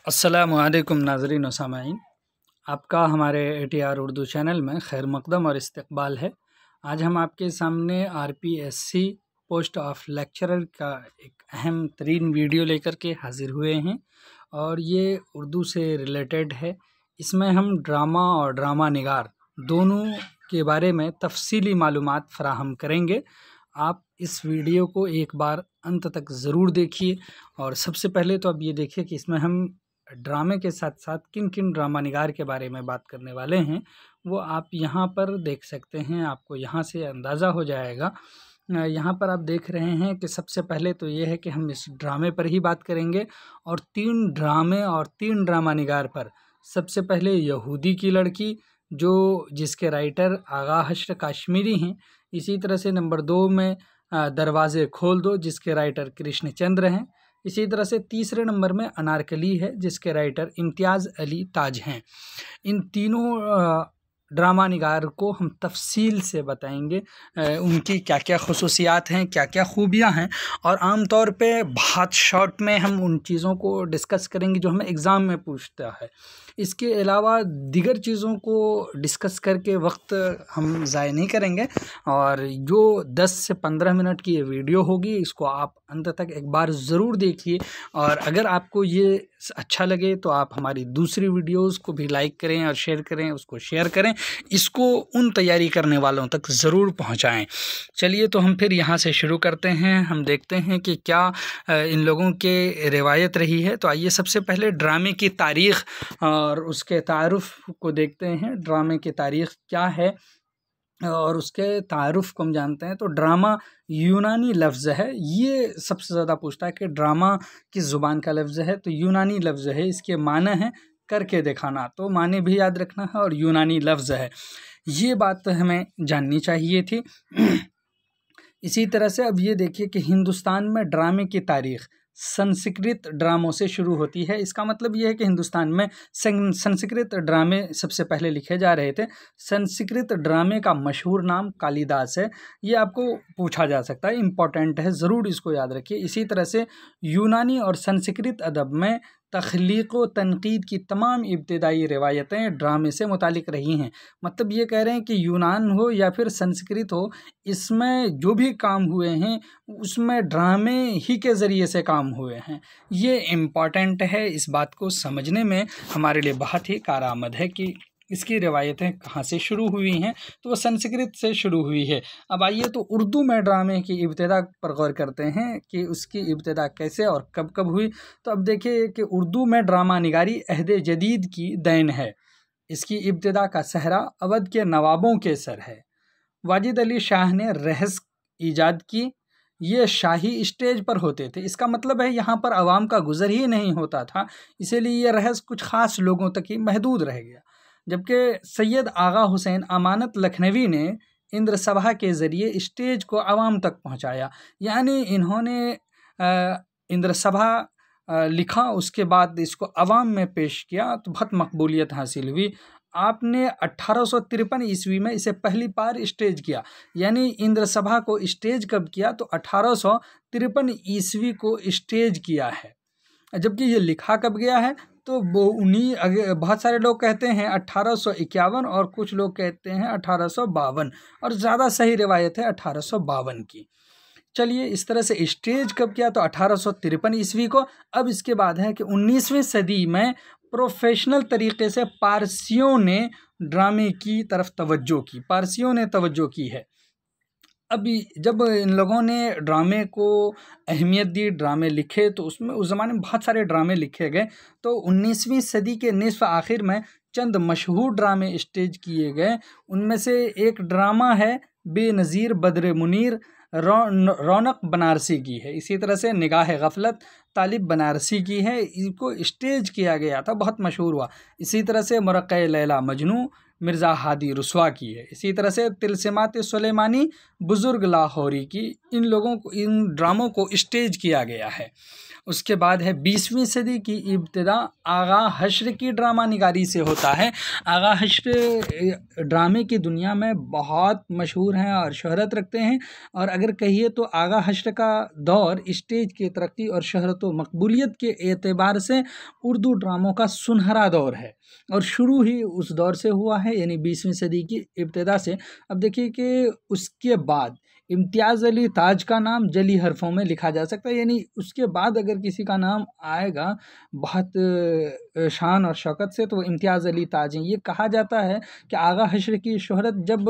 अस्सलामुअलैकुम नाज़रीन व सामाईन, आपका हमारे ATR उर्दू चैनल में खैर मक़दम और इस्तक़बाल है। आज हम आपके सामने RPSC पोस्ट ऑफ लेक्चरर का एक अहम तरीन वीडियो लेकर के हाज़िर हुए हैं और ये उर्दू से रिलेटेड है। इसमें हम ड्रामा और ड्रामा निगार दोनों के बारे में तफ़सीली मालूमात फ़राहम करेंगे। आप इस वीडियो को एक बार अंत तक ज़रूर देखिए और सबसे पहले तो अब ये देखिए कि इसमें हम ड्रामे के साथ साथ किन किन ड्रामा निगार के बारे में बात करने वाले हैं वो आप यहाँ पर देख सकते हैं। आपको यहाँ से अंदाज़ा हो जाएगा। यहाँ पर आप देख रहे हैं कि सबसे पहले तो ये है कि हम इस ड्रामे पर ही बात करेंगे और 3 ड्रामे और 3 ड्रामा निगार पर। सबसे पहले यहूदी की लड़की जिसके राइटर आगा हश्र काश्मीरी हैं। इसी तरह से नंबर 2 में दरवाज़े खोल दो जिसके राइटर कृष्ण चंद्र हैं। इसी तरह से तीसरे नंबर में अनारकली है जिसके राइटर इम्तियाज़ अली ताज हैं। इन तीनों ड्रामा निगार को हम तफसील से बताएंगे, उनकी क्या क्या खुसूसियात हैं, क्या क्या खूबियां हैं और आम तौर पे बहुत शॉर्ट में हम उन चीज़ों को डिस्कस करेंगे जो हमें एग्ज़ाम में पूछता है। इसके अलावा दीगर चीज़ों को डिस्कस करके वक्त हम ज़ाय नहीं करेंगे और जो 10 से 15 मिनट की ये वीडियो होगी इसको आप अंत तक एक बार ज़रूर देखिए और अगर आपको ये अच्छा लगे तो आप हमारी दूसरी वीडियोस को भी लाइक करें और शेयर करें, उसको शेयर करें, इसको उन तैयारी करने वालों तक ज़रूर पहुंचाएं। चलिए तो हम फिर यहाँ से शुरू करते हैं। हम देखते हैं कि क्या इन लोगों के रिवायत रही है। तो आइए सबसे पहले ड्रामे की तारीख़ और उसके तारुफ़ को देखते हैं। ड्रामे की तारीख़ क्या है और उसके तारुफ़ को हम जानते हैं। तो ड्रामा यूनानी लफ्ज़ है। ये सबसे ज़्यादा पूछता है कि ड्रामा किस ज़ुबान का लफ्ज़ है। तो यूनानी लफ्ज़ है, इसके माने हैं करके दिखाना, तो माने भी याद रखना है और यूनानी लफ्ज़ है, ये बात हमें जाननी चाहिए थी। इसी तरह से अब ये देखिए कि हिंदुस्तान में ड्रामे की तारीख़ संस्कृत ड्रामों से शुरू होती है। इसका मतलब ये है कि हिंदुस्तान में संस्कृत ड्रामे सबसे पहले लिखे जा रहे थे। संस्कृत ड्रामे का मशहूर नाम कालिदास है। ये आपको पूछा जा सकता है, इम्पॉर्टेंट है, ज़रूर इसको याद रखिए। इसी तरह से यूनानी और संस्कृत अदब में तख्लीक़ व तनक़ीद की तमाम इब्तिदाई रिवायतें ड्रामे से मुतालिक रही हैं। मतलब ये कह रहे हैं कि यूनान हो या फिर संस्कृत हो, इसमें जो भी काम हुए हैं उसमें ड्रामे ही के ज़रिए से काम हुए हैं। ये इम्पॉर्टेंट है, इस बात को समझने में हमारे लिए बहुत ही कारआमद है कि इसकी रिवायतें कहाँ से शुरू हुई हैं। तो वो संस्कृत से शुरू हुई है। अब आइए तो उर्दू में ड्रामे की इब्तिदा पर गौर करते हैं कि उसकी इब्तिदा कैसे और कब कब हुई। तो अब देखिए कि उर्दू में ड्रामा निगारी अहद जदीद की देन है। इसकी इब्तिदा का सहरा अवध के नवाबों के सर है। वाजिद अली शाह ने रहस ईजाद की। ये शाही स्टेज पर होते थे। इसका मतलब है यहाँ पर आवाम का गुज़र ही नहीं होता था, इसीलिए ये रहस कुछ ख़ास लोगों तक ही महदूद रह गया। जबकि सैयद आगा हुसैन अमानत लखनवी ने इंद्र सभा के ज़रिए स्टेज को आवाम तक पहुँचाया। यानी इन्होंने इंद्र सभा लिखा, उसके बाद इसको आवाम में पेश किया तो बहुत मकबूलियत हासिल हुई। आपने 1853 ईस्वी में इसे पहली बार स्टेज किया। यानी इंद्र सभा को स्टेज कब किया? तो 1853 ईस्वी को स्टेज किया है। जबकि ये लिखा कब गया है? तो वो बहुत सारे लोग कहते हैं 1851 और कुछ लोग कहते हैं 1852 और ज़्यादा सही रिवायत है 1852 की। चलिए, इस तरह से स्टेज कब किया? तो 1853 ईस्वी को। अब इसके बाद है कि 19वीं सदी में प्रोफेशनल तरीके से पारसियों ने ड्रामे की तरफ तवज्जो की, पारसियों ने तवज्जो की है। अभी जब इन लोगों ने ड्रामे को अहमियत दी, ड्रामे लिखे, तो उसमें उस ज़माने में बहुत सारे ड्रामे लिखे गए। तो 19वीं सदी के निस्फ़ आखिर में चंद मशहूर ड्रामे स्टेज किए गए। उनमें से एक ड्रामा है बेनज़ीर बद्र मुनीर, रौनक बनारसी की है। इसी तरह से निगाह गफलत तालिब बनारसी की है। इसको स्टेज किया गया था, बहुत मशहूर हुआ। इसी तरह से मुरक़्क़े लैला मजनू, मिर्ज़ा हादी रुस्वा की है। इसी तरह से तिलसिमात सुलेमानी बुज़ुर्ग लाहौरी की, इन लोगों को, इन ड्रामों को स्टेज किया गया है। उसके बाद है 20वीं सदी की इब्तिदा आगा हश्र की ड्रामा निगारी से होता है। आगा हश्र ड्रामे की दुनिया में बहुत मशहूर हैं और शोहरत रखते हैं, और अगर कहिए तो आगा हश्र का दौर स्टेज की तरक्की और शहरत व मकबूलियत के एतबार से उर्दू ड्रामों का सुनहरा दौर है, और शुरू ही उस दौर से हुआ है, यानी 20वीं सदी की इब्तिदा से। अब देखिए कि उसके बाद इम्तियाज़ अली ताज का नाम जली हरफों में लिखा जा सकता है, यानी उसके बाद अगर किसी का नाम आएगा बहुत शान और शौकत से तो वो इम्तियाज़ अली ताज हैं। ये कहा जाता है कि आगा हश्र की शोहरत जब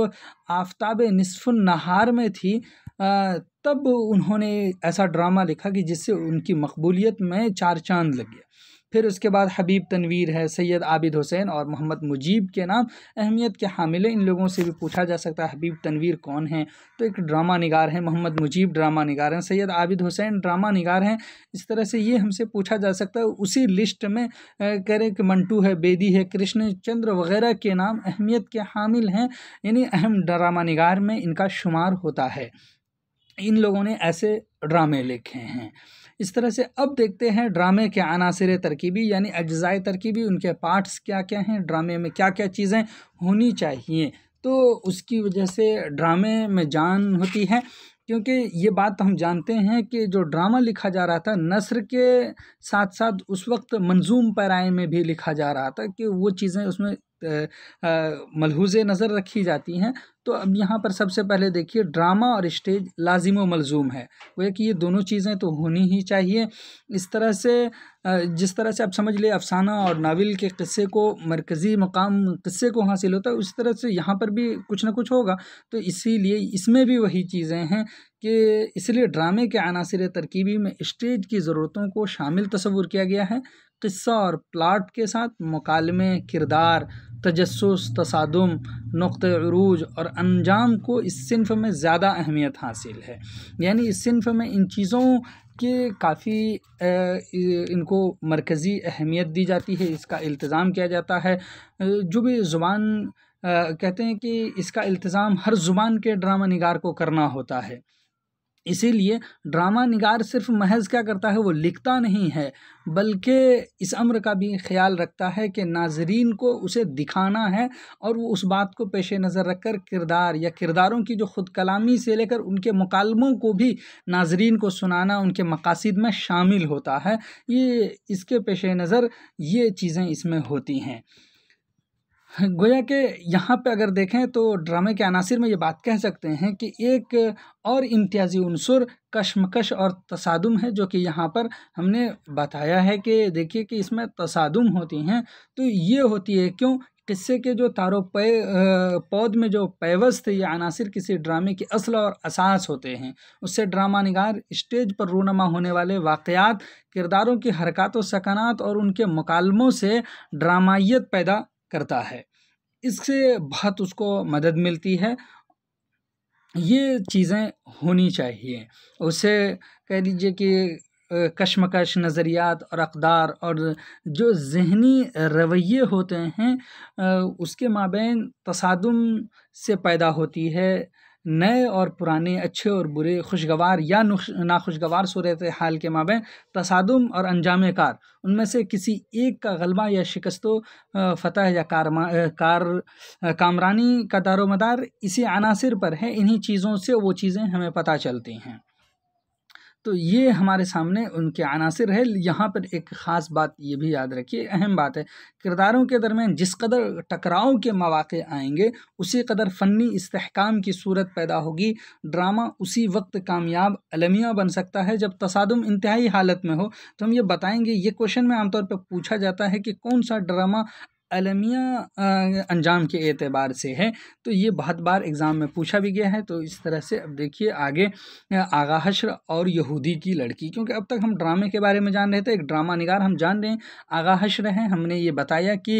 आफताब निस्फ़ुन नहार में थी, तब उन्होंने ऐसा ड्रामा लिखा कि जिससे उनकी मकबूलियत में चार चांद लग गया। फिर उसके बाद हबीब तनवीर है, सैयद आबिद हुसैन और मोहम्मद मुजीब के नाम अहमियत के हामिल हैं। इन लोगों से भी पूछा जा सकता है हबीब तनवीर कौन है, तो एक ड्रामा निगार हैं। मोहम्मद मुजीब ड्रामा निगार हैं। सैयद आबिद हुसैन ड्रामा निगार हैं। इस तरह से ये हमसे पूछा जा सकता है। उसी लिस्ट में कह रहे कि मंटू है, बेदी है, कृष्ण चंद्र वगैरह के नाम अहमियत के हामिल हैं, यानी अहम ड्रामा निगार में इनका शुमार होता है। इन लोगों ने ऐसे ड्रामे लिखे हैं। इस तरह से अब देखते हैं ड्रामे के अनासिर तरकीबी, यानी अज्जाए तरकीबी, उनके पार्ट्स क्या क्या हैं, ड्रामे में क्या क्या चीज़ें होनी चाहिए। तो उसकी वजह से ड्रामे में जान होती है, क्योंकि ये बात हम जानते हैं कि जो ड्रामा लिखा जा रहा था नस्र के साथ साथ उस वक्त मंजूम पैराए में भी लिखा जा रहा था, कि वो चीज़ें उसमें मलहूज़े नज़र रखी जाती हैं। तो अब यहाँ पर सबसे पहले देखिए ड्रामा और स्टेज लाजिम व मलजूम है, वो कि ये दोनों चीज़ें तो होनी ही चाहिए। इस तरह से जिस तरह से आप समझ लिए अफसाना और नावल के किस्से को मरकज़ी मकाम किस्से को हासिल होता है, उस तरह से यहाँ पर भी कुछ ना कुछ होगा। तो इसीलिए इसमें भी वही चीज़ें हैं कि इसलिए ड्रामे के अनासिर तरकीबी में स्टेज की ज़रूरतों को शामिल तस्वुर किया गया है। क़िस्सा और प्लाट के साथ मुकालमे, किरदार, तजस्सुस, तसादुम, नुक़्ते उरूज और अंजाम को इस सिन्फ़ में ज़्यादा अहमियत हासिल है। यानी इस सिन्फ़ में इन चीज़ों के काफ़ी इनको मरकज़ी अहमियत दी जाती है, इसका इल्तिज़ाम किया जाता है। जो भी ज़ुबान कहते हैं कि इसका इल्तिज़ाम हर ज़ुबान के ड्रामा निगार को करना होता है। इसीलिए ड्रामा निगार सिर्फ महज क्या करता है, वो लिखता नहीं है, बल्कि इस अम्र का भी ख्याल रखता है कि नाज़रीन को उसे दिखाना है, और वो उस बात को पेश नज़र रखकर किरदार या किरदारों की जो ख़ुद कलामी से लेकर उनके मुकालमों को भी नाज़रीन को सुनाना उनके मकासिद में शामिल होता है। ये इसके पेश नज़र ये चीज़ें इसमें होती हैं। गोया कि यहाँ पे अगर देखें तो ड्रामे के अनासिर में ये बात कह सकते हैं कि एक और इम्तियाज़ी उन्सुर कशमकश और तसादुम है, जो कि यहाँ पर हमने बताया है कि देखिए कि इसमें तसादुम होती हैं। तो ये होती है क्यों, किस्से के जो तारो पौध में जो पैवस्त या अनासिर किसी ड्रामे की असल और असास होते हैं, उससे ड्रामा निगार स्टेज पर रूनमा होने वाले वाक़यात, किरदारों की हरकत व सकनात और उनके मुकालमों से ड्रामाइयत पैदा करता है। इससे बहुत उसको मदद मिलती है। ये चीज़ें होनी चाहिए। उसे कह लीजिए कि कशमकश, नज़रियात और अक़दार और जो ज़हनी रवैये होते हैं उसके माबैन तसादुम से पैदा होती है। नए और पुराने, अच्छे और बुरे, खुशगवार या नाखुशगवार सूरत हाल के माबैन तसादुम और अंजाम कार, उनमें से किसी एक का गलबा या शिकस्तो फ़तह या कामरानी का दारोमदार इसी अनासिर पर है। इन्हीं चीज़ों से वो चीज़ें हमें पता चलती हैं। तो ये हमारे सामने उनके अनासिर है। यहाँ पर एक ख़ास बात ये भी याद रखिए, अहम बात है, किरदारों के दरमियान जिस कदर टकराव के मौक़े आएंगे उसी कदर फ़नी इस्तेहकाम की सूरत पैदा होगी। ड्रामा उसी वक्त कामयाब अलमिया बन सकता है जब तसादुम इंतहाई हालत में हो। तो हम ये बताएंगे, ये क्वेश्चन में आमतौर पर पूछा जाता है कि कौन सा ड्रामा अलमिया अंजाम के एतबार से है, तो ये बहुत बार एग्ज़ाम में पूछा भी गया है। तो इस तरह से अब देखिए आगे आगा हश्र और यहूदी की लड़की, क्योंकि अब तक हम ड्रामे के बारे में जान रहे थे, एक ड्रामा निगार हम जान रहे हैं, आगा हश्र हैं। हमने ये बताया कि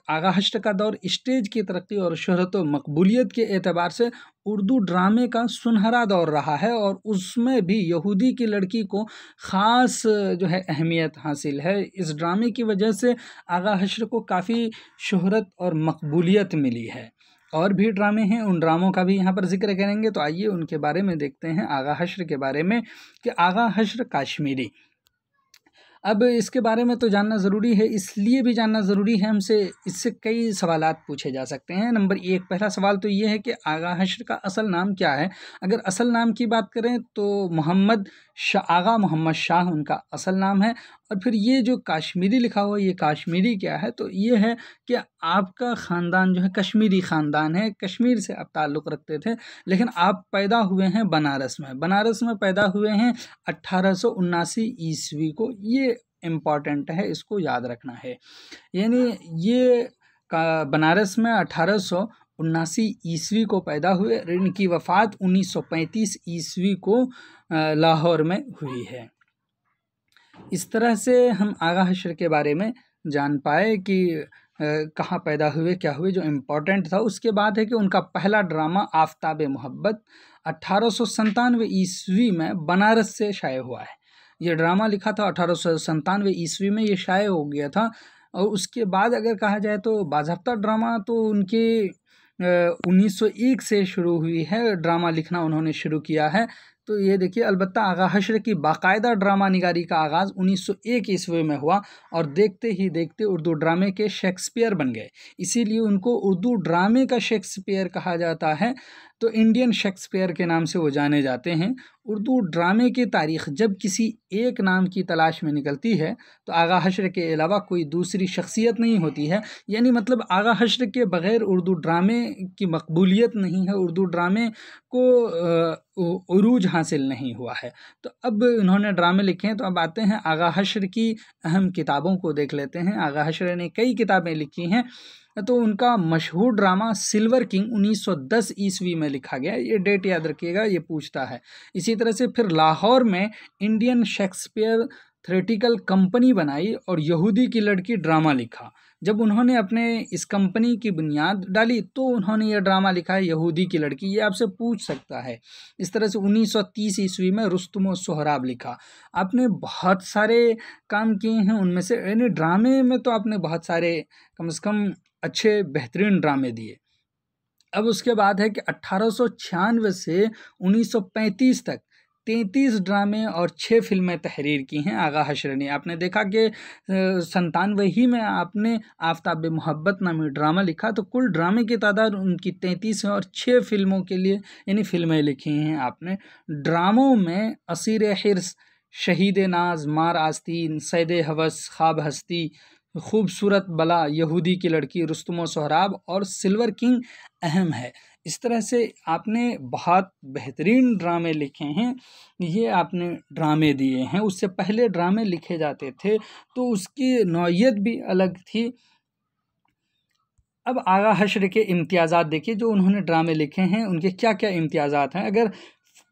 आगा हश्र का दौर स्टेज की तरक्की और शोहरत व मकबूलियत के एतबार से उर्दू ड्रामे का सुनहरा दौर रहा है और उसमें भी यहूदी की लड़की को ख़ास जो है अहमियत हासिल है। इस ड्रामे की वजह से आगा हश्र को काफ़ी शोहरत और मकबूलियत मिली है। और भी ड्रामे हैं, उन ड्रामों का भी यहाँ पर जिक्र करेंगे। तो आइए उनके बारे में देखते हैं, आगा हश्र के बारे में, कि आगा हश्र काश्मीरी। अब इसके बारे में तो जानना ज़रूरी है, इसलिए भी जानना ज़रूरी है हमसे, इससे कई सवालात पूछे जा सकते हैं। नंबर 1 पहला सवाल तो ये है कि आगा हश्र का असल नाम क्या है। अगर असल नाम की बात करें तो आगा मोहम्मद शाह उनका असल नाम है। और फिर ये जो काश्मीरी लिखा हुआ, ये काश्मीरी क्या है, तो ये है कि आपका ख़ानदान जो है कश्मीरी ख़ानदान है, कश्मीर से आप ताल्लुक़ रखते थे, लेकिन आप पैदा हुए हैं बनारस में। बनारस में पैदा हुए हैं 1879 ईस्वी को। ये इम्पॉर्टेंट है, इसको याद रखना है। यानी ये बनारस में 1879 ईस्वी को पैदा हुए। इनकी वफ़ात 1935 ईस्वी को लाहौर में हुई है। इस तरह से हम आगा हश्र के बारे में जान पाए कि कहाँ पैदा हुए, क्या हुए, जो इम्पोर्टेंट था। उसके बाद है कि उनका पहला ड्रामा आफताब मोहब्बत 1897 ईस्वी में बनारस से शाये हुआ है। ये ड्रामा लिखा था 1897 ईस्वी में, ये शाये हो गया था। और उसके बाद अगर कहा जाए तो बाज़ाब्ता ड्रामा तो उनके 1901 से शुरू हुई है, ड्रामा लिखना उन्होंने शुरू किया है। तो ये देखिए, अलबत्ता आगा हश्र की बाकायदा ड्रामा निगारी का आगाज़ 1901 ईस्वी में हुआ और देखते ही देखते उर्दू ड्रामे के शेक्सपियर बन गए। इसीलिए उनको उर्दू ड्रामे का शेक्सपियर कहा जाता है। तो इंडियन शेक्सपियर के नाम से वो जाने जाते हैं। उर्दू ड्रामे की तारीख़ जब किसी एक नाम की तलाश में निकलती है तो आगा हश्र के अलावा कोई दूसरी शख्सियत नहीं होती है। यानी मतलब आगा हश्र के बग़ैर उर्दू ड्रामे की मकबूलियत नहीं है, उर्दू ड्रामे को उरूज हासिल नहीं हुआ है। तो अब इन्होंने ड्रामे लिखे हैं। तो अब आते हैं आगा हश्र की अहम किताबों को देख लेते हैं। आगा हश्र ने कई किताबें लिखी हैं। तो उनका मशहूर ड्रामा सिल्वर किंग 1910 ईस्वी में लिखा गया, ये डेट याद रखिएगा, ये पूछता है। इसी तरह से फिर लाहौर में इंडियन शेक्सपियर थ्रेटिकल कंपनी बनाई और यहूदी की लड़की ड्रामा लिखा। जब उन्होंने अपने इस कंपनी की बुनियाद डाली तो उन्होंने ये ड्रामा लिखा है यहूदी की लड़की, ये आपसे पूछ सकता है। इस तरह से 1930 ईस्वी में रुस्तुम और सोहराब लिखा। आपने बहुत सारे काम किए हैं उनमें से, यानी ड्रामे में तो आपने बहुत सारे कम से कम अच्छे बेहतरीन ड्रामे दिए। अब उसके बाद है कि 1896 से 1935 तक 33 ड्रामे और 6 फिल्में तहरीर की हैं आगा हश्र ने। आपने देखा कि 97 ही में आपने आफताब मोहब्बत नामी ड्रामा लिखा। तो कुल ड्रामे की तादाद उनकी 33 है और 6 फिल्मों के लिए यानी फिल्में लिखी हैं आपने। ड्रामों में असीर हिर्स, शहीद नाज, मार आस्तीन, सैद हवस, ख्वाब हस्ती, खूबसूरत बला, यहूदी की लड़की, रुस्तुम सोहराब और सिल्वर किंग अहम है। इस तरह से आपने बहुत बेहतरीन ड्रामे लिखे हैं, ये आपने ड्रामे दिए हैं। उससे पहले ड्रामे लिखे जाते थे तो उसकी नौइयत भी अलग थी। अब आगा हश्र के इम्तियाज़ात देखिए, जो उन्होंने ड्रामे लिखे हैं उनके क्या क्या इम्तियाज़ात हैं। अगर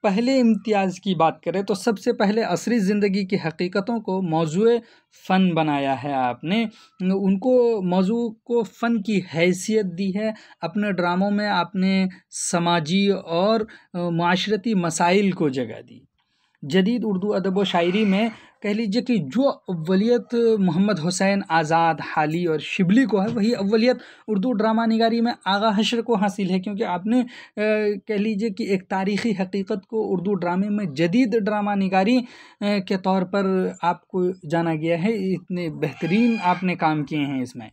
पहले इम्तियाज़ की बात करें तो सबसे पहले असरी ज़िंदगी की हकीकतों को मौज़ूए फ़न बनाया है आपने, उनको मौज़ू को फ़न की हैसियत दी है। अपने ड्रामों में आपने समाजी और माशरती मसाइल को जगह दी। जदीद उर्दू अदब व शायरी में कह लीजिए कि जो अव्वलियत मोहम्मद हुसैन आज़ाद, हाली और शिबली को है, वही अव्वलियत उर्दू ड्रामा निगारी में आगा हश्र को हासिल है। क्योंकि आपने कह लीजिए कि एक तारीख़ी हकीकत को उर्दू ड्रामे में जदीद ड्रामा निगारी के तौर पर आपको जाना गया है। इतने बेहतरीन आपने काम किए हैं इसमें।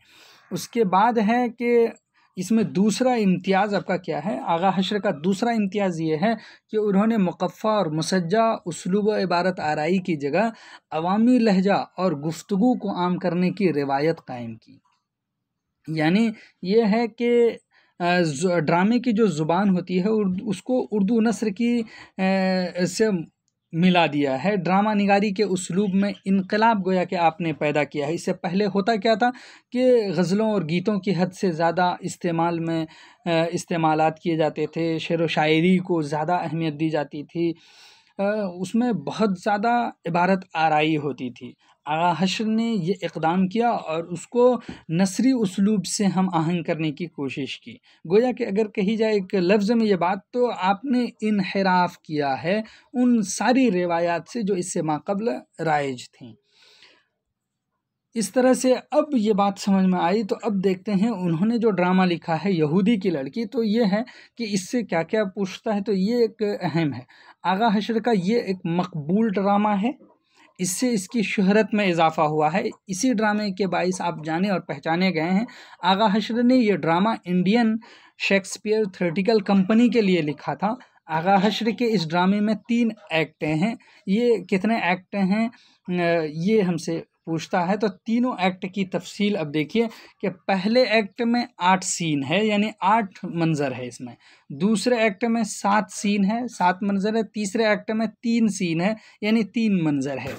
उसके बाद है कि इसमें दूसरा इम्तियाज़ आपका क्या है। आगा हश्र का दूसरा इम्तियाज़ ये है कि उन्होंने मुक़फ़्फ़ा और मुसज्जा उस्लूब इबारत आराई की जगह अवामी लहजा और गुफ्तगू को आम करने की रिवायत कायम की। यानी ये है कि ड्रामे की जो ज़ुबान होती है उसको उर्दू नस्र की से मिला दिया है। ड्रामा निगारी के उस्लूब में इनकलाब गोया कि आपने पैदा किया है। इससे पहले होता क्या था कि गज़लों और गीतों की हद से ज़्यादा इस्तेमालात किए जाते थे, शेर व शायरी को ज़्यादा अहमियत दी जाती थी, उसमें बहुत ज़्यादा इबारत आराई होती थी। आगा हश्र ने ये इक़दाम किया और उसको नसरी उसलूब से हम आहंग करने की कोशिश की। गोया कि अगर कही जाए एक लफ्ज़ में ये बात, तो आपने इनहिराफ किया है उन सारी रिवायात से जो इससे माक़ब्ल राइज थीं। इस तरह से अब ये बात समझ में आई। तो अब देखते हैं उन्होंने जो ड्रामा लिखा है यहूदी की लड़की, तो ये है कि इससे क्या क्या पूछता है। तो ये एक अहम है, आगा हश्र का ये एक मकबूल ड्रामा है, इससे इसकी शोहरत में इजाफा हुआ है। इसी ड्रामे के बाइस आप जाने और पहचाने गए हैं। आगा हश्र ने ये drama Indian Shakespeare theoretical company के लिए लिखा था। आगा हश्र के इस ड्रामे में 3 एक्ट हैं। ये कितने एक्ट हैं ये हमसे पूछता है, तो तीनों एक्ट की तफसील अब देखिए कि पहले एक्ट में 8 सीन है, यानी 8 मंज़र है इसमें। दूसरे एक्ट में 7 सीन है, 7 मंज़र है। तीसरे एक्ट में 3 सीन है, यानी 3 मंज़र है।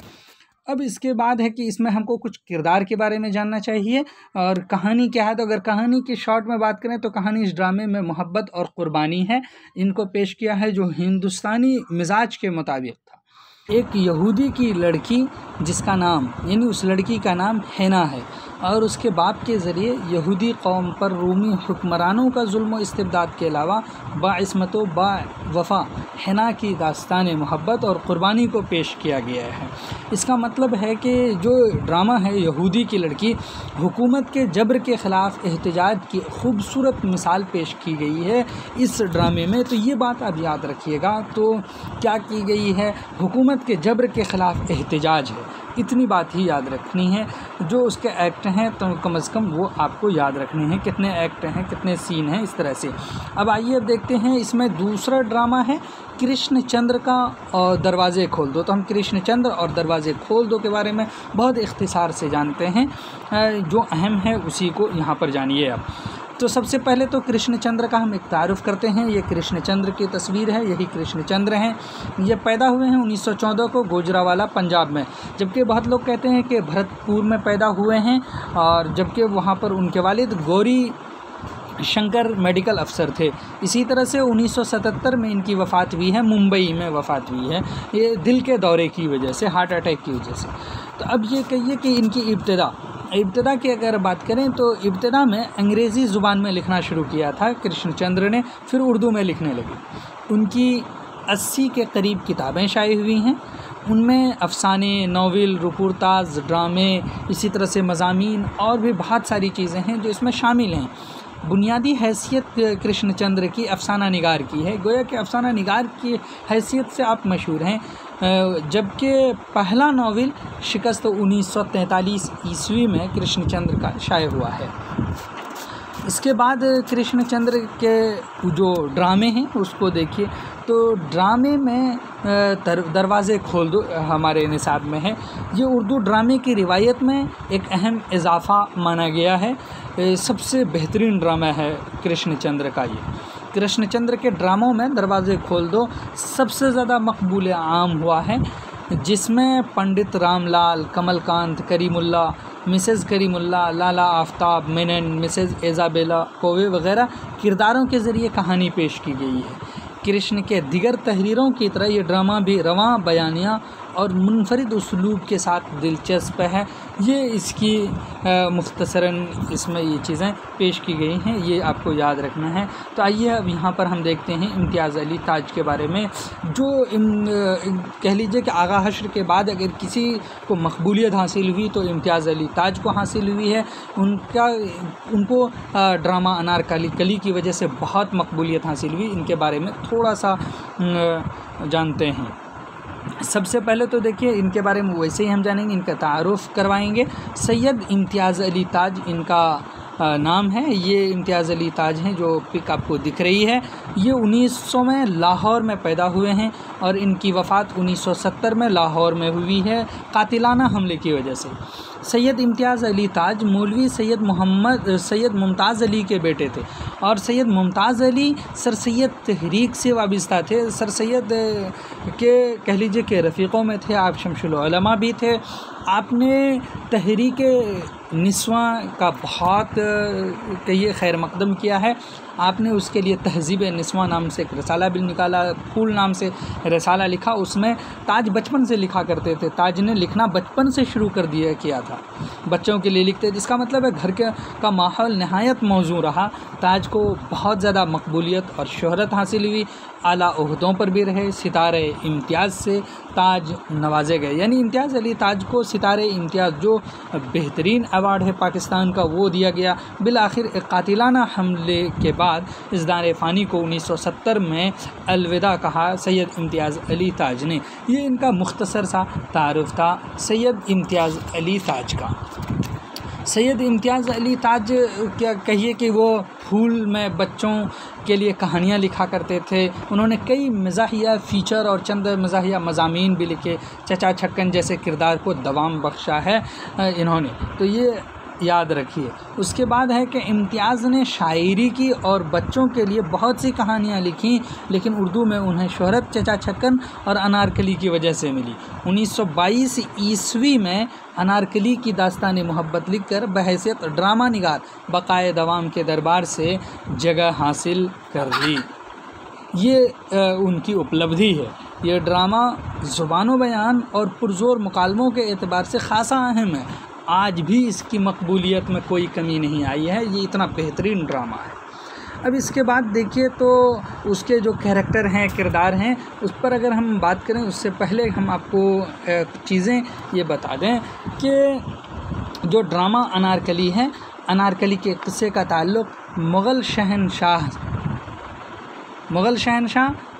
अब इसके बाद है कि इसमें हमको कुछ किरदार के बारे में जानना चाहिए और कहानी क्या है। तो अगर कहानी की शॉर्ट में बात करें तो कहानी इस ड्रामे में मोहब्बत और क़ुरबानी है। इनको पेश किया है जो हिंदुस्तानी मिजाज के मुताबिक था। एक यहूदी की लड़की जिसका नाम, यानी उस लड़की का नाम हैना है, और उसके बाप के ज़रिए यहूदी कौम पर रूमी हुक्मरानों का जुल्म व इस्तिबदाद के अलावा बाइस्मत व बावफ़ा हैना की दास्तान मोहब्बत और क़ुरबानी को पेश किया गया है। इसका मतलब है कि जो ड्रामा है यहूदी की लड़की, हुकूमत के जबर के ख़िलाफ़ एहतजाज की खूबसूरत मिसाल पेश की गई है इस ड्रामे में। तो ये बात आप याद रखिएगा। तो क्या की गई है, हुकूमत के जबर के ख़िलाफ़ एहतजाज है, इतनी बात ही याद रखनी है। जो उसके एक्ट हैं तो कम से कम वो आपको याद रखने हैं, कितने एक्ट हैं, कितने सीन हैं, इस तरह से। अब आइए अब देखते हैं इसमें दूसरा ड्रामा है कृष्ण चंद्र का और दरवाज़े खोल दो। तो हम कृष्ण चंद्र और दरवाज़े खोल दो के बारे में बहुत इख्तिसार से जानते हैं, जो अहम है उसी को यहाँ पर जानिए आप। तो सबसे पहले तो कृष्णचंद्र का हम एक तारुफ़ करते हैं। ये कृष्णचंद्र की तस्वीर है, यही कृष्णचंद्र हैं। ये पैदा हुए हैं 1914 को गोजरावाला पंजाब में, जबकि बहुत लोग कहते हैं कि भरतपुर में पैदा हुए हैं, और जबकि वहाँ पर उनके वालिद गौरी शंकर मेडिकल अफसर थे। इसी तरह से 1977 में इनकी वफ़ात हुई है, मुंबई में वफ़ात हुई है, ये दिल के दौरे की वजह से, हार्ट अटैक की वजह से। तो अब ये कहिए कि इनकी इब्तिदा की अगर बात करें तो इब्तिदा में अंग्रेज़ी ज़ुबान में लिखना शुरू किया था कृष्णचंद्र ने, फिर उर्दू में लिखने लगे। उनकी 80 के करीब किताबें शाये हुई हैं। उनमें अफ़साने, नावल, रिपोर्टाज, ड्रामे, इसी तरह से मज़ामीन और भी बहुत सारी चीज़ें हैं जो इसमें शामिल हैं। बुनियादी हैसियत कृष्णचंद्र की अफ़साना निगार की है, गोया कि अफ़साना निगार की हैसियत से आप मशहूर हैं। जबकि पहला नावल शिकस्त 1943 ईस्वी में कृष्णचंद्र का शाये हुआ है। इसके बाद कृष्णचंद्र के जो ड्रामे हैं उसको देखिए। तो ड्रामे में दरवाज़े खोल दो हमारे निसाब में है। ये उर्दू ड्रामे की रिवायत में एक अहम इजाफ़ा माना गया है। सबसे बेहतरीन ड्रामा है कृष्णचंद्र का ये। कृष्णचंद्र के ड्रामों में दरवाज़े खोल दो सबसे ज़्यादा मकबूल आम हुआ है, जिसमें पंडित रामलाल, कमलकांत, करीमुल्ला, मिसेज़ करीमुल्ला, लाला आफ्ताब मेनन, मिसेज़ इज़ाबेला कोवे वग़ैरह किरदारों के ज़रिए कहानी पेश की गई है। कृष्ण के दिगर तहरीरों की तरह ये ड्रामा भी रवां, बयानिया और मुनफरिद उसलूब के साथ दिलचस्प है। ये इसकी मुख्तसरन इसमें ये चीज़ें पेश की गई हैं, ये आपको याद रखना है। तो आइए अब यहाँ पर हम देखते हैं इम्तियाज़ अली ताज के बारे में। जो कह लीजिए कि आगा हश्र के बाद अगर किसी को मकबूलियत हासिल हुई तो इम्तियाज़ अली ताज को हासिल हुई है। उनको ड्रामा अनारकली की वजह से बहुत मकबूलियत हासिल हुई। इनके बारे में थोड़ा सा जानते हैं। सबसे पहले तो देखिए इनके बारे में वैसे ही हम जानेंगे, इनका तारुफ़ करवाएंगे। सैयद इम्तियाज़ अली ताज इनका नाम है। ये इम्तियाज़ अली ताज हैं जो पिक आपको दिख रही है। ये 1900 में लाहौर में पैदा हुए हैं और इनकी वफ़ात 1970 में लाहौर में हुई है कातिलाना हमले की वजह से। सैयद इम्तियाज़ अली ताज मौलवी सैयद मुमताज़ अली के बेटे थे और सैयद मुमताज़ अली सर सैयद तहरीक से वाबस्ता थे। सर सैयद के कह लीजिए कि रफ़ीक़ों में थे। आप शमशुल उलमा भी थे। आपने तहरीक निस्वां का बहुत कहिए खैर मकदम किया है। आपने उसके लिए तहज़ीब निस्वां नाम से एक रसाला भी निकाला, फूल नाम से रसाला लिखा। उसमें ताज बचपन से लिखा करते थे, ताज ने लिखना बचपन से शुरू कर किया था, बच्चों के लिए लिखते थे। इसका मतलब है घर का माहौल नहायत मौजू रहा। ताज को बहुत ज़्यादा मकबूलियत और शोहरत हासिल हुई, आला ओहदों पर भी रहे, सितारे इम्तियाज़ से ताज नवाजे गए। यानी इम्तियाज़ अली ताज को सितारे इम्तियाज़ जो बेहतरीन अवार्ड है पाकिस्तान का वो दिया गया। बिल आखिर एक कातिलाना हमले के बाद इस दारे फ़ानी को 1970 में अलविदा कहा सैयद इम्तियाज़ अली ताज ने। ये इनका मुख्तसर सा तारुफ था सैयद इम्तियाज़ अली ताज का। सैयद इम्तियाज़ अली ताज क्या कहिए कि वो फूल में बच्चों के लिए कहानियाँ लिखा करते थे। उन्होंने कई मज़ाहिया फ़ीचर और चंद मज़ाहिया मज़ामीन भी लिखे। चचा छक्कन जैसे किरदार को दवाम बख्शा है इन्होंने, तो ये याद रखिए। उसके बाद है कि इम्तियाज़ ने शायरी की और बच्चों के लिए बहुत सी कहानियाँ लिखी, लेकिन उर्दू में उन्हें शोहरत चचा छक्कन और अनारकली की वजह से मिली। 1922 ईस्वी में अनारकली की दास्तान मोहब्बत लिखकर बहैसियत ड्रामा निगार बकाए दवाम के दरबार से जगह हासिल कर ली। ये उनकी उपलब्धि है। ये ड्रामा ज़ुबान बयान और पुरज़ोर मुकालमों के एतबार से ख़ासा अहम है। आज भी इसकी मकबूलियत में कोई कमी नहीं आई है, ये इतना बेहतरीन ड्रामा है। अब इसके बाद देखिए तो उसके जो कैरेक्टर हैं, किरदार हैं, उस पर अगर हम बात करें उससे पहले हम आपको चीज़ें ये बता दें कि जो ड्रामा अनारकली है, अनारकली के क़िस्से का ताल्लुक़ मुग़ल शहनशाह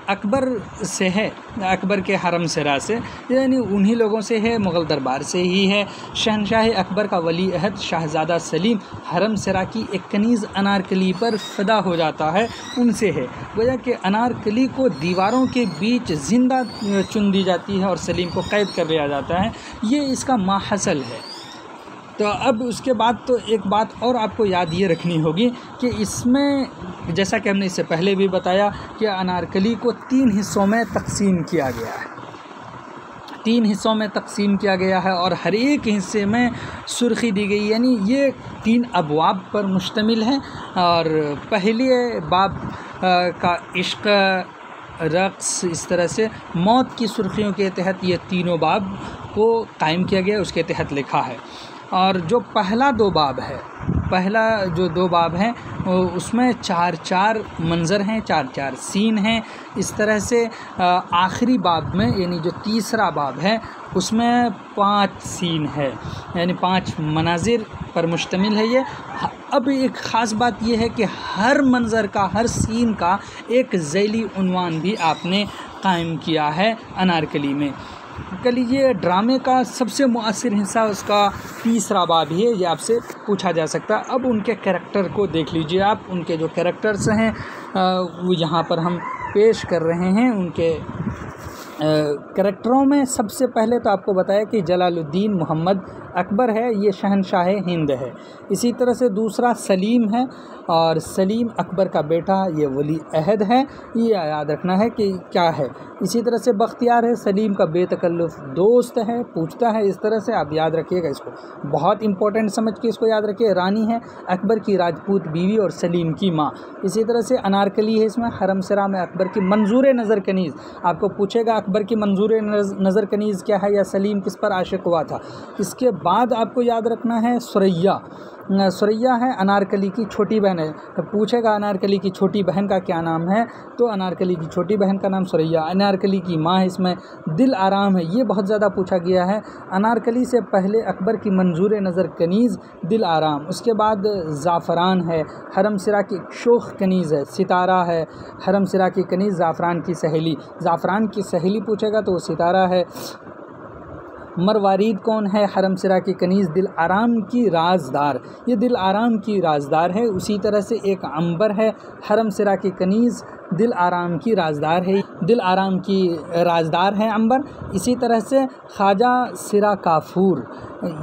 अकबर से है, अकबर के हरम सिरा से, यानी उन्हीं लोगों से है, मुग़ल दरबार से ही है। शहनशाह अकबर का वली अहद शहज़ादा सलीम हरम सिरा की एक कनीज़ अनारकली पर फ़िदा हो जाता है, उनसे है। वजह कि अनारकली को दीवारों के बीच ज़िंदा चुन दी जाती है और सलीम को क़ैद कर लिया जाता है। ये इसका माहसल है। तो अब उसके बाद तो एक बात और आपको याद ये रखनी होगी कि इसमें जैसा कि हमने इससे पहले भी बताया कि अनारकली को 3 हिस्सों में तकसीम किया गया है। 3 हिस्सों में तकसीम किया गया है और हर एक हिस्से में सुर्खी दी गई, यानी ये 3 अबवाब पर मुश्तमिल है। और पहले बाब का इश्क, रक़्स, इस तरह से मौत की सुर्खियों के तहत ये तीनों बाब को कायम किया गया, उसके तहत लिखा है। और जो पहला 2 बाब है, पहला जो 2 बाब हैं उसमें 4-4 मंज़र हैं, 4-4 सीन हैं। इस तरह से आखिरी बाब में यानी जो तीसरा बाब है उसमें 5 सीन है, यानी 5 मनाजिर पर मुश्तमिल है ये। अब एक ख़ास बात यह है कि हर मंज़र का, हर सीन का एक ज़ैली उन्वान भी आपने कायम किया है अनारकली में। कह लीजिए ड्रामे का सबसे मुअस्सिर हिस्सा उसका तीसरा बाब ही है, ये आपसे पूछा जा सकता है। अब उनके कैरेक्टर को देख लीजिए आप, उनके जो कैरेक्टर्स हैं वो यहाँ पर हम पेश कर रहे हैं। उनके कैरेक्टरों में सबसे पहले तो आपको बताया कि जलालुद्दीन मोहम्मद अकबर है, ये शहनशाह हिंद है। इसी तरह से दूसरा सलीम है और सलीम अकबर का बेटा, ये वली अहद है, ये याद रखना है कि क्या है। इसी तरह से बख्तियार है, सलीम का बेतकल्लुफ़ दोस्त है, पूछता है। इस तरह से आप याद रखिएगा, इसको बहुत इंपॉर्टेंट समझ के इसको याद रखिए। रानी है, अकबर की राजपूत बीवी और सलीम की माँ। इसी तरह से अनारकली है, इसमें हरम सिरा में अकबर की मंजूर नज़र कनीज़, आपको पूछेगा अकबर की मंजूर नज़र कनीज़ क्या है या सलीम किस पर आशिक हुआ था। इसके बाद आपको याद रखना है सुरैया। सुरैया है अनारकली की छोटी बहन है, तो पूछेगा अनारकली की छोटी बहन का क्या नाम है, तो अनारकली की छोटी बहन का नाम सुरैया। अनारकली की माँ है, इसमें दिल आराम है, ये बहुत ज़्यादा पूछा गया है। अनारकली से पहले अकबर की मंजूर नज़र कनीज़ दिल आराम, उसके बाद ज़ाफ़रान है, हरम सिरा की शोख कनीज़ है। सितारा है, हरम सिरा की कनीज़ ज़ाफ़रान की सहेली, ज़ाफ़रान की सहेली पूछेगा तो वो सितारा है। मरवारीद कौन है, हरम सिरा की कनीज़ दिल आराम की राजदार, ये दिल आराम की राजदार है। उसी तरह से एक अंबर है, हरम सिरा की कनीज़ दिल आराम की राजदार है, दिल आराम की राजदार है अंबर। इसी तरह से ख्वाजा सिरा काफूर,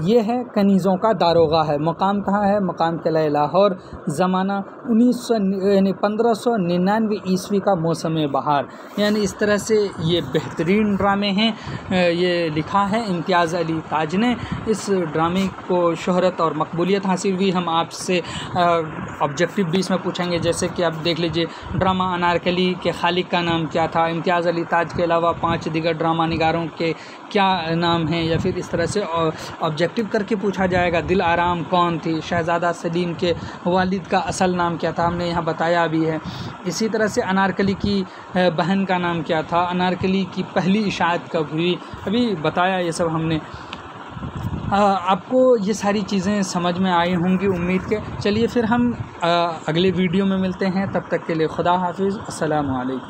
ये है कनीज़ों का दारोगा है। मकाम कहाँ है? मकाम किला लाहौर। ज़माना 1599 ईस्वी का मौसम बहार। यानी इस तरह से ये बेहतरीन ड्रामे हैं। ये लिखा है इम्तियाज़ अली ताज ने। इस ड्रामे को शोहरत और मकबूलियत हासिल हुई। हम आपसे ऑब्जेक्टिव भी इसमें पूछेंगे, जैसे कि आप देख लीजिए ड्रामा अनारकली के खालिक का नाम क्या था, इम्तियाज़ अली ताज के अलावा 5 दीगर ड्रामा निगारों के क्या नाम हैं, या फिर इस तरह से ऑब्जेक्टिव करके पूछा जाएगा दिल आराम कौन थी, शहज़ादा सलीम के वालिद का असल नाम क्या था, हमने यहाँ बताया भी है। इसी तरह से अनारकली की बहन का नाम क्या था, अनारकली की पहली इशाअत कब हुई, अभी बताया ये सब हमने। आपको ये सारी चीज़ें समझ में आई होंगी उम्मीद के। चलिए फिर हम अगले वीडियो में मिलते हैं, तब तक के लिए खुदा हाफिज़, अस्सलामु अलैकुम।